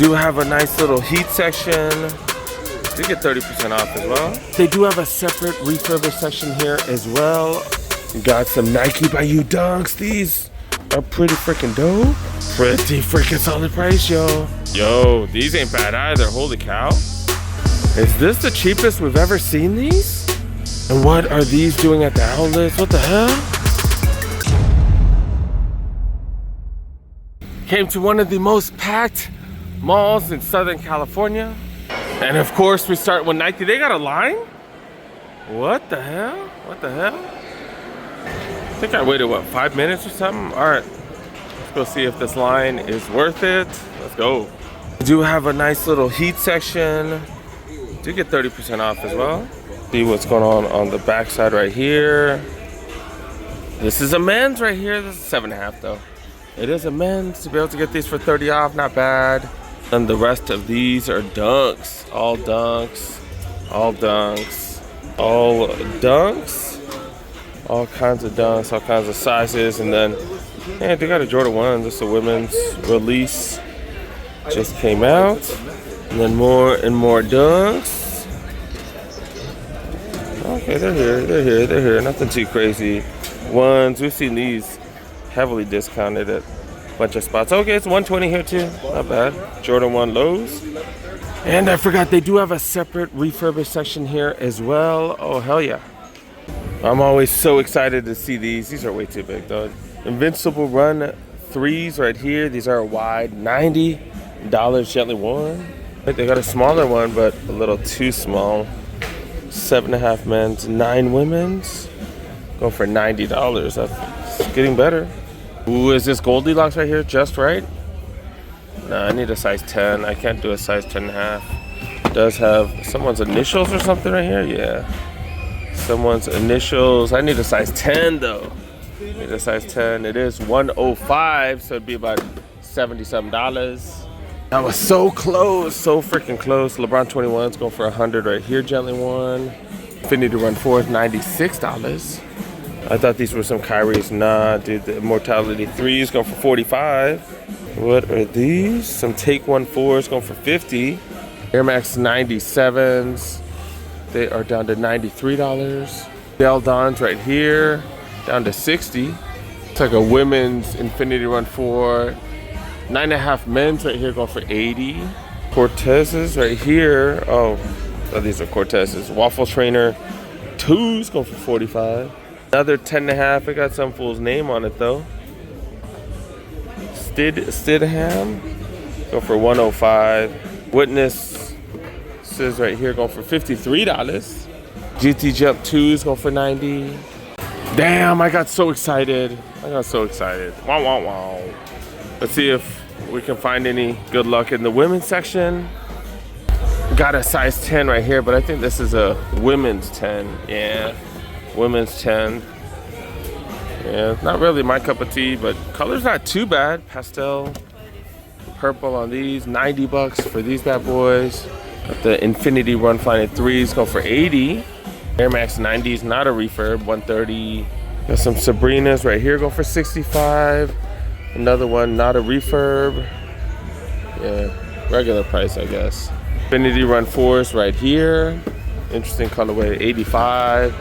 do have a nice little heat section. You get 30% off as well. They do have a separate refurbished section here as well. Got some Nike by You dunks. These are pretty freaking dope. Pretty freaking solid price, yo. Yo, these ain't bad either. Holy cow. Is this the cheapest we've ever seen these? And what are these doing at the outlets? What the hell? Came to one of the most packed malls in Southern California. And of course we start with Nike. They got a line? What the hell? What the hell? I think I waited, what, 5 minutes or something? All right, let's go see if this line is worth it. Let's go. We do have a nice little heat section. Do get 30% off as well. See what's going on the back side right here. This is a men's right here. This is 7.5 though. It is a men's. To be able to get these for 30 off, not bad. And the rest of these are dunks. All dunks. All dunks. All dunks. All kinds of dunks, all kinds of sizes. And then, yeah, they got a Jordan 1. This is a women's release. Just came out. And then more and more dunks. Okay, they're here, they're here, they're here. Nothing too crazy. Ones, we've seen these heavily discounted at a bunch of spots. Okay, it's 120 here too. Not bad. Jordan 1 lows. And I forgot they do have a separate refurbished section here as well. Oh, hell yeah. I'm always so excited to see these. These are way too big though. Invincible Run 3s right here. These are wide, $90, gently worn. They got a smaller one, but a little too small. 7.5 men's, 9 women's. Going for $90. That's getting better. Ooh, is this Goldilocks right here just right? Nah, I need a size 10. I can't do a size 10.5. It does have someone's initials or something right here? Yeah. Someone's initials. I need a size 10 though. Need a size 10. It is 105, so it'd be about $70-something. That was so close, so freaking close. LeBron 21's going for 100 right here, gently worn. Infinity Run 4 is $96. I thought these were some Kyrie's. Nah, dude, the Immortality 3's going for 45. What are these? Some Take 1 4's going for 50. Air Max 97s. They are down to $93. Del Dons right here, down to 60. It's like a women's Infinity Run 4. 9.5 men's right here going for 80. Cortezes right here. Oh, these are Cortezes. Waffle Trainer 2's going for 45. Another 10.5. I got some fool's name on it though. Stidham going for 105. Witnesses right here going for $53. GT Jump 2's going for 90. Damn, I got so excited. Wow, wow, wow. Let's see if we can find any good luck in the women's section. Got a size 10 right here, but I think this is a women's 10. Yeah, women's 10. Yeah, not really my cup of tea, but color's not too bad. Pastel, purple on these, $90 for these bad boys. Got the Infinity Run Flying 3s go for 80. Air Max 90s, not a refurb, 130. Got some Sabrinas right here, go for 65. Another one, not a refurb. Yeah, regular price, I guess. Infinity Run 4s right here. Interesting colorway, 85.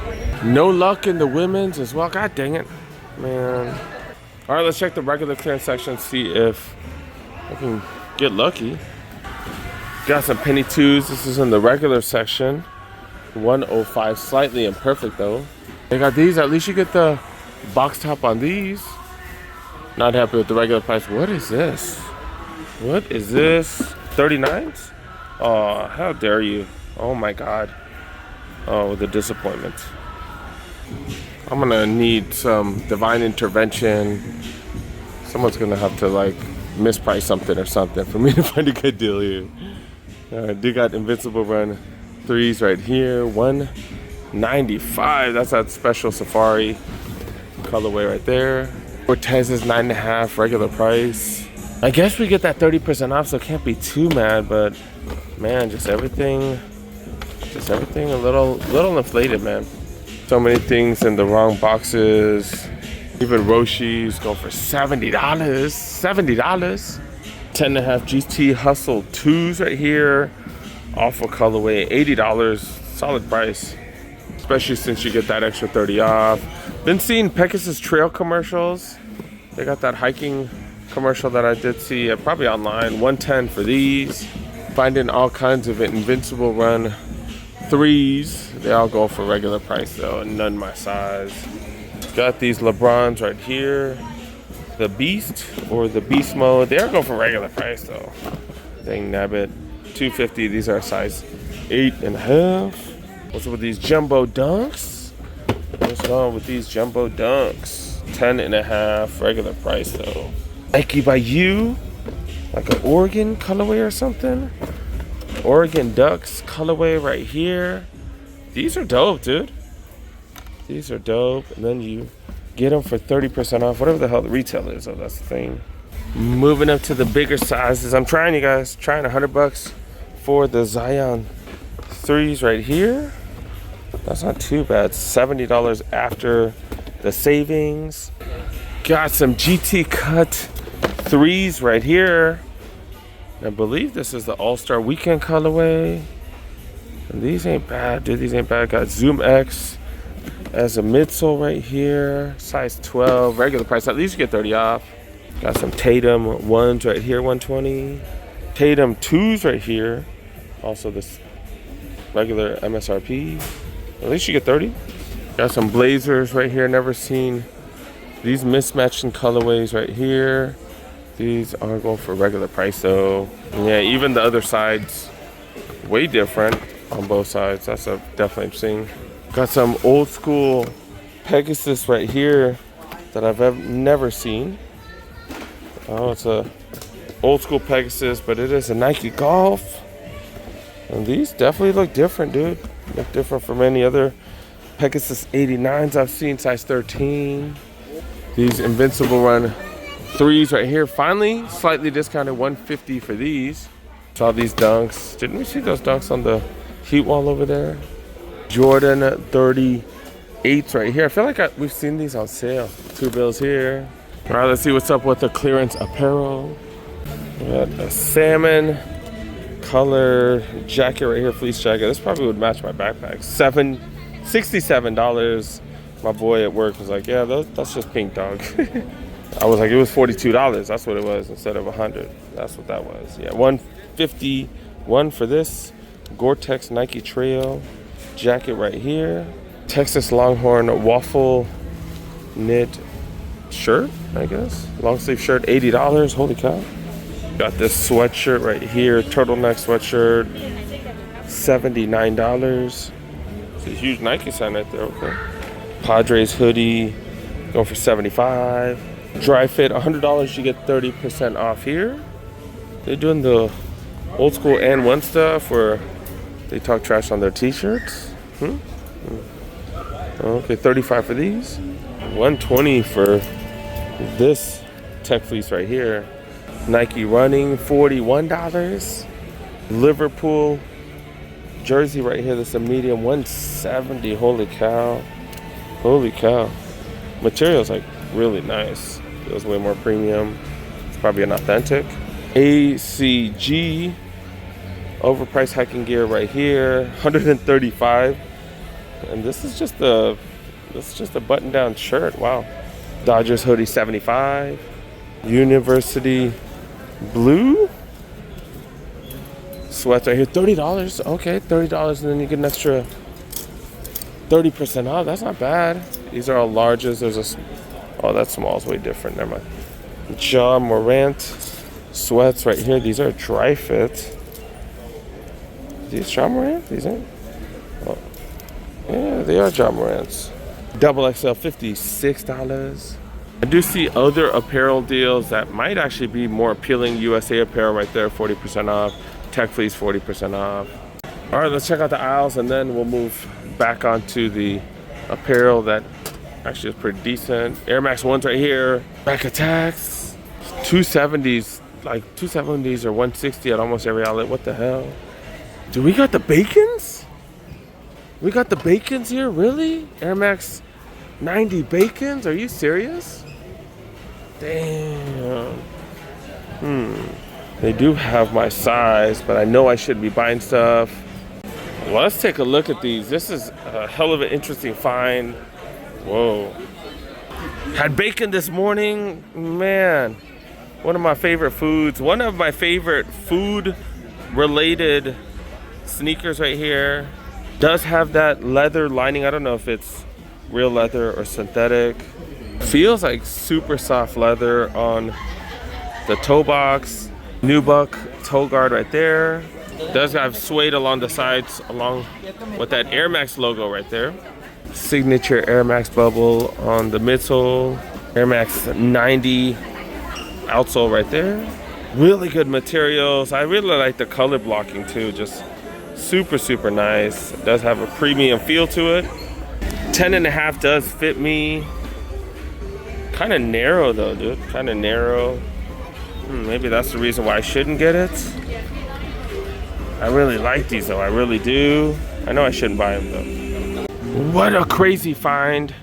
No luck in the women's as well. God dang it, man. All right, let's check the regular clearance section, see if I can get lucky. Got some penny 2s. This is in the regular section. 105, slightly imperfect though. They got these. At least you get the box top on these. Not happy with the regular price. What is this? What is this? 39s? Oh, how dare you? Oh my God. Oh, the disappointment. I'm gonna need some divine intervention. Someone's gonna have to like misprice something or something for me to find a good deal here. I do got Invincible Run 3s right here. 195. That's that special safari colorway right there. Cortez is 9.5 regular price. I guess we get that 30% off, so it can't be too mad, but man, just everything a little inflated, man. So many things in the wrong boxes. Even Roshi's go for $70. $70. 10.5 GT Hustle 2s right here. Awful colorway, $80. Solid price, especially since you get that extra 30 off. Been seeing Pegasus Trail commercials. They got that hiking commercial that I did see probably online. 110 for these. Finding all kinds of Invincible Run 3s. They all go for regular price though, and none my size. Got these LeBrons right here. The Beast or the Beast Mode. They all go for regular price though. Dang nabbit. $250. These are size 8.5. What's up with these Jumbo Dunks? What's wrong with these Jumbo Dunks? 10.5. Regular price though. Nike by You. Like an Oregon colorway or something. Oregon Ducks colorway right here. These are dope, dude. These are dope. And then you get them for 30% off, whatever the hell the retail is. Oh, that's the thing. Moving up to the bigger sizes. I'm trying, you guys. Trying $100 for the Zion 3s right here. That's not too bad. $70 after the savings. Got some GT Cut 3s right here. I believe this is the All-Star Weekend colorway. And these ain't bad, dude. These ain't bad. Got Zoom X as a midsole right here. Size 12. Regular price. At least you get 30 off. Got some Tatum 1s right here, 120. Tatum 2s right here. Also this regular MSRP. At least you get 30. Got some Blazers right here. Never seen these mismatching colorways right here. These are going for regular price though. Yeah, even the other sides, way different on both sides. That's definitely interesting. Got some old school Pegasus right here that I've never seen. Oh, it's a old school Pegasus, but it is a Nike Golf. And these definitely look different, dude. Look different from any other Pegasus 89s I've seen, size 13. These Invincible Run 3s right here. Finally, slightly discounted, $150 for these. Saw these dunks. Didn't we see those dunks on the heat wall over there? Jordan 38s right here. I feel like we've seen these on sale. 2 bills here. All right, let's see what's up with the clearance apparel. We got a salmon color jacket right here, fleece jacket. This probably would match my backpack. $67. My boy at work was like, yeah, that's just pink, dog. I was like, it was $42. That's what it was instead of $100. That's what that was. Yeah, $151 for this Gore-Tex Nike Trail jacket right here. Texas Longhorn waffle knit shirt, I guess. Long sleeve shirt, $80. Holy cow. Got this sweatshirt right here, turtleneck sweatshirt, $79. It's a huge Nike sign right there. Okay. Padres hoodie going for $75. Dry fit, $100. You get 30% off here. They're doing the old school and one stuff where they talk trash on their t-shirts. Okay, $35 for these. $120 for this tech fleece right here. Nike running, $41. Liverpool jersey right here. That's a medium, $170. Holy cow. Holy cow. Material's like really nice. Feels way more premium. It's probably an authentic. ACG overpriced hiking gear right here, $135. And this is just a button-down shirt. Wow. Dodgers hoodie, $75. University blue sweats right here, $30. Okay, $30, and then you get an extra 30% off. That's not bad. These are all larges. Oh, that small is way different. Never mind. Ja Morant sweats right here. These are dry fit. These Ja Morant? These ain't? Oh. Yeah, they are Ja Morants. Double XL, $56. I do see other apparel deals that might actually be more appealing. USA Apparel right there, 40% off. Tech Fleece, 40% off. All right, let's check out the aisles and then we'll move back onto the apparel that actually is pretty decent. Air Max 1s right here. Back Attacks. 270s, like 270s or 160 at almost every outlet. What the hell? Do we got the Bacons? We got the Bacons here? Really? Air Max 90 Bacons? Are you serious? Damn. They do have my size, but I know I shouldn't be buying stuff. Well, let's take a look at these. This is a hell of an interesting find. Whoa. Had bacon this morning. Man, one of my favorite foods. One of my favorite food-related sneakers right here. Does have that leather lining. I don't know if it's real leather or synthetic. Feels like super soft leather on the toe box. Nubuck toe guard right there. Does have suede along the sides along with that Air Max logo right there. Signature Air Max bubble on the midsole. Air Max 90 outsole right there. Really good materials. I really like the color blocking too. Just super nice. It does have a premium feel to it. 10.5 does fit me. Kind of narrow though, dude. Kind of narrow. Maybe that's the reason why I shouldn't get it. I really like these though. I really do. I know I shouldn't buy them though. What a crazy find.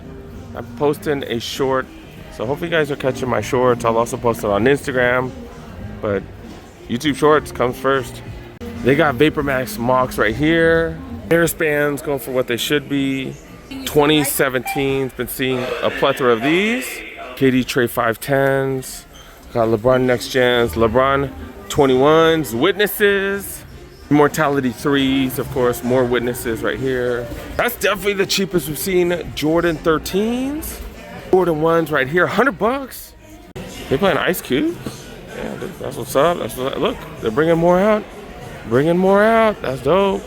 I'm posting a short. So hopefully you guys are catching my shorts. I'll also post it on Instagram. But YouTube Shorts comes first. They got Vapor Max Mocs right here. Airspans going for what they should be. 2017's been seeing a plethora of these. KD Trey 510s. Got LeBron Next Gens, LeBron 21s, Witnesses, Immortality 3s, of course, more Witnesses right here. That's definitely the cheapest we've seen. Jordan 13s, Jordan 1s right here, $100. They playing Ice Cube. Yeah, that's what's up. Look, they're bringing more out. Bringing more out. That's dope.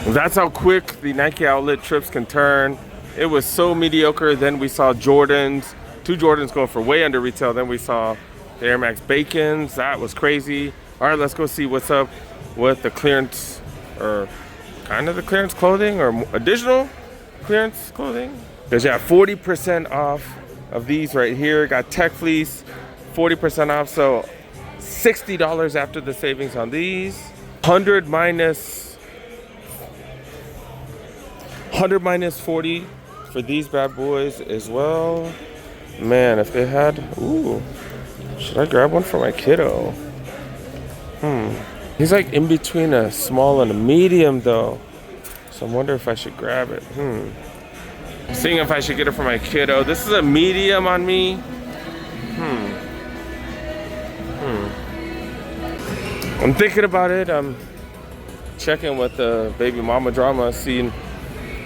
That's how quick the Nike outlet trips can turn. It was so mediocre. Then we saw Jordans. 2 Jordans going for way under retail. Then we saw the Air Max Bacons. That was crazy. All right, let's go see what's up with the clearance, or kind of the clearance clothing, or additional clearance clothing. Because you have 40% off of these right here. Got Tech Fleece, 40% off. So $60 after the savings on these. 100 minus 40 for these bad boys as well. Man, if they had, ooh, should I grab one for my kiddo? He's like in between a small and a medium though. So I wonder if I should grab it. Seeing if I should get it for my kiddo. This is a medium on me. I'm thinking about it. I'm checking with the baby mama drama, seeing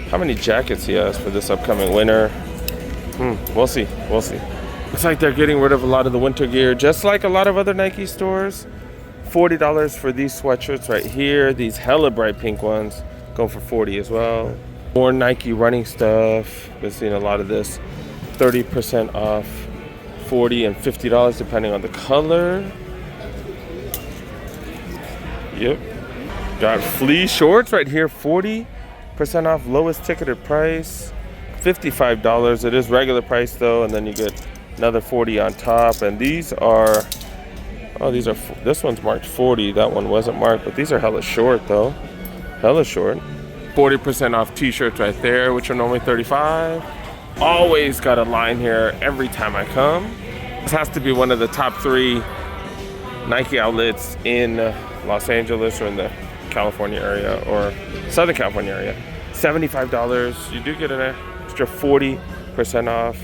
how many jackets he has for this upcoming winter. We'll see. Looks like they're getting rid of a lot of the winter gear, just like a lot of other Nike stores. $40 for these sweatshirts right here. These hella bright pink ones going for $40 as well. More Nike running stuff. Been seeing a lot of this. 30% off, $40 and $50 depending on the color. Yep. Got fleece shorts right here. 40% off, lowest ticketed price. $55. It is regular price though, and then you get another $40 on top. And these are, this one's marked 40. That one wasn't marked, but these are hella short though. Hella short. 40% off t-shirts right there, which are normally $35. Always got a line here every time I come. This has to be one of the top 3 Nike outlets in Los Angeles or in the California area or Southern California area. $75. You do get an extra 40% off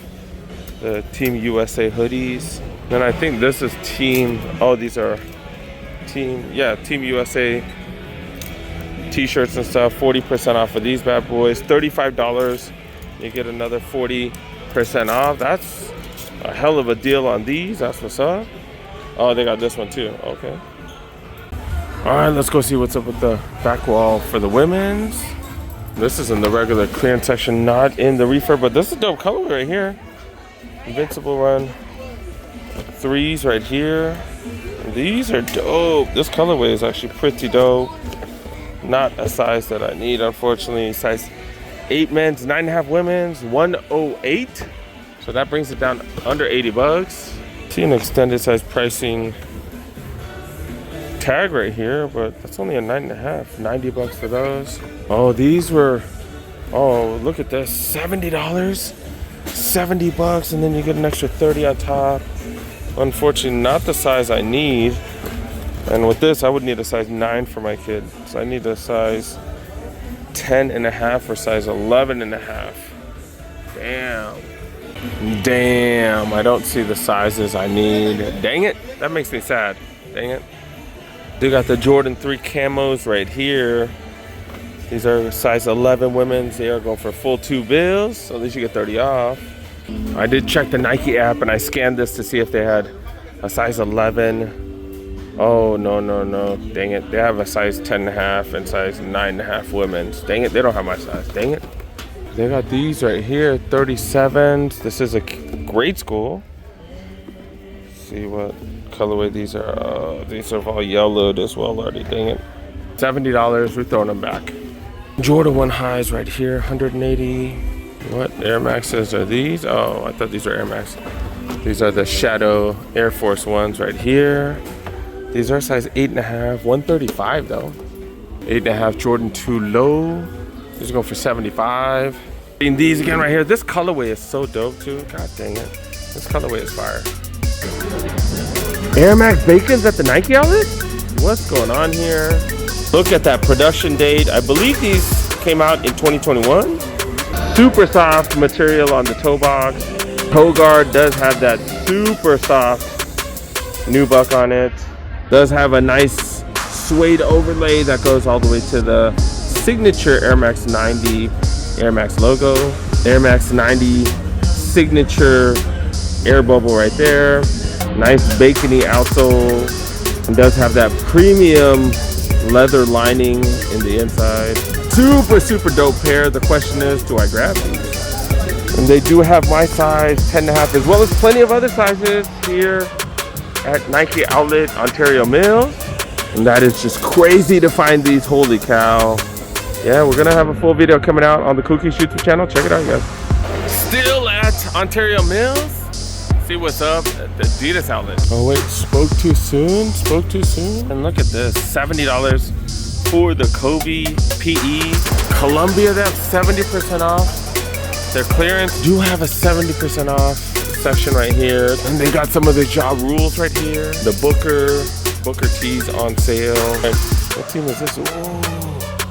the Team USA hoodies. Then I think this is Team USA t-shirts and stuff. 40% off of these bad boys. $35. You get another 40% off. That's a hell of a deal on these. That's what's up. Oh, they got this one too. Okay. All right, let's go see what's up with the back wall for the women's. This is in the regular clearance section, not in the refurb, but this is a dope color right here. Invincible Run 3s right here. These are dope. This colorway is actually pretty dope. Not a size that I need, unfortunately. Size 8 men's, 9.5 women's, 108. So that brings it down under $80. See an extended size pricing tag right here, but that's only a 9.5. $90 for those. Oh, these were, oh, look at this, $70. $70, and then you get an extra 30 on top. Unfortunately, not the size I need. And with this, I would need a size 9 for my kid. So I need a size 10.5 or size 11.5. Damn, I don't see the sizes I need. Dang it, that makes me sad. Dang it. They got the Jordan 3 camos right here. These are size 11 women's. They are going for full 2 bills, so at least you get 30 off. I did check the Nike app and I scanned this to see if they had a size 11. Oh, no. Dang it. They have a size 10.5 and size 9.5 women's. Dang it, they don't have my size. Dang it. They got these right here, 37s. This is a grade school. Let's see what colorway these are. These are all yellowed as well already. Dang it. $70. We're throwing them back. Jordan 1 highs right here, 180. What Air Maxes are these? Oh, I thought these were Air Max. These are the Shadow Air Force Ones right here. These are size 8.5, 135 though. 8.5 Jordan 2 low. These are going for 75. And these again right here. This colorway is so dope too. God dang it. This colorway is fire. Air Max Bacons at the Nike outlet? What's going on here? Look at that production date. I believe these came out in 2021. Super soft material on the toe box. Toe guard does have that super soft nubuck on it. Does have a nice suede overlay that goes all the way to the signature Air Max 90 Air Max logo. Air Max 90 signature air bubble right there. Nice bacony outsole. And does have that premium leather lining in the inside. Super dope pair. The question is, do I grab these? And they do have my size 10.5 as well as plenty of other sizes here at Nike Outlet Ontario Mills. And that is just crazy to find these. Holy cow. Yeah, we're gonna have a full video coming out on the Cookies YouTube channel. Check it out, guys. Still at Ontario Mills. See what's up at the Adidas outlet. Oh wait, spoke too soon? And look at this, $70 for the Kobe PE. Columbia, they have 70% off. Their clearance do have a 70% off section right here. And they got some of the Ja Rules right here. The Booker tees on sale. What team is this? Ooh.